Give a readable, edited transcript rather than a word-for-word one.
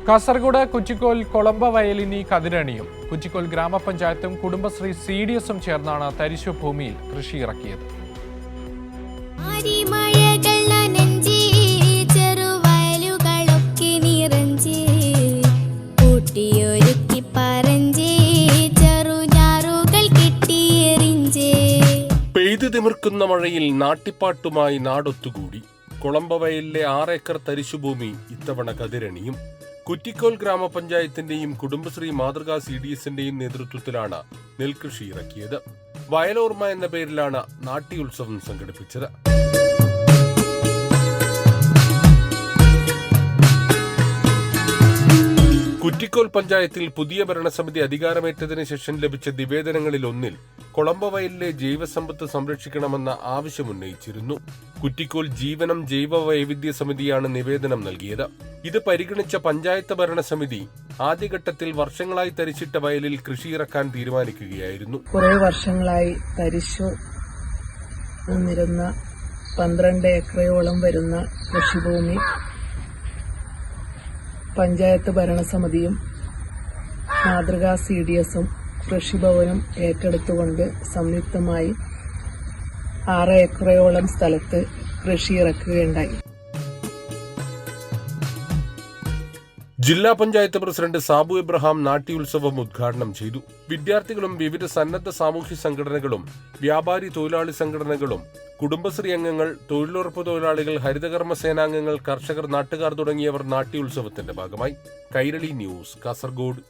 കാസർഗോഡ് കുറ്റിക്കോൽ കൊളമ്പ വയലിനി കതിരണിയും കുറ്റിക്കോൽ ഗ്രാമപഞ്ചായത്തും കുടുംബശ്രീ CDSും ചേർന്നാണ് തരിശുഭൂമിയിൽ കൃഷി ഇറക്കിയത്. പെയ്തു തിമിർക്കുന്ന മഴയിൽ നാട്ടിപ്പാട്ടുമായി നാടൊത്തുകൂടി. കൊളമ്പവയലിലെ 6 ഏക്കർ തരിശുഭൂമി ഇത്തവണ കതിരണിയും. കുറ്റിക്കോൽ ഗ്രാമപഞ്ചായത്തിന്റെയും കുടുംബശ്രീ മാതൃകാ CDSന്റെയും നേതൃത്വത്തിലാണ് നെൽകൃഷി ഇറക്കിയത്. വയലോർമ എന്ന പേരിലാണ് നാട്യോത്സവം സംഘടിപ്പിച്ചത്. കുറ്റിക്കോൽ പഞ്ചായത്തിൽ പുതിയ ഭരണസമിതി അധികാരമേറ്റതിന് ശേഷം ലഭിച്ച നിവേദനങ്ങളിൽ ഒന്നിൽ കൊളമ്പവയലിലെ ജൈവസമ്പത്ത് സംരക്ഷിക്കണമെന്ന ആവശ്യമുന്നയിച്ചിരുന്നു. കുറ്റിക്കോൽ ജീവനം ജൈവ വൈവിധ്യ സമിതിയാണ് നിവേദനം നൽകിയത്. ഇത് പരിഗണിച്ച പഞ്ചായത്ത് ഭരണസമിതി ആദ്യഘട്ടത്തിൽ വർഷങ്ങളായി തരിച്ചിട്ട വയലിൽ കൃഷിയിറക്കാൻ തീരുമാനിക്കുകയായിരുന്നു. കുറെ വർഷങ്ങളായി തരിശു നിന്നിരുന്ന 12 ഏക്കറയോളം വരുന്ന കൃഷിഭൂമി പഞ്ചായത്ത് ഭരണസമിതിയും മാതൃകാ CDSും കൃഷിഭവനും ഏറ്റെടുത്തുകൊണ്ട് സംയുക്തമായി 6 ഏക്കറയോളം സ്ഥലത്ത് കൃഷി ഇറക്കുകയുണ്ടായി. ജില്ലാ പഞ്ചായത്ത് പ്രസിഡന്റ് സാബു ഇബ്രഹാം നാട്യോത്സവം ഉദ്ഘാടനം ചെയ്തു. വിദ്യാർത്ഥികളും വിവിധ സന്നദ്ധ സാമൂഹ്യ സംഘടനകളും വ്യാപാരി തൊഴിലാളി സംഘടനകളും കുടുംബശ്രീ അംഗങ്ങൾ, തൊഴിലുറപ്പ് തൊഴിലാളികൾ, ഹരിതകർമ്മ സേനാംഗങ്ങൾ, കർഷകർ, നാട്ടുകാർ തുടങ്ങിയവർ നാട്യോത്സവത്തിന്റെ ഭാഗമായി. കൈരളി ന്യൂസ്, കാസർഗോഡ്.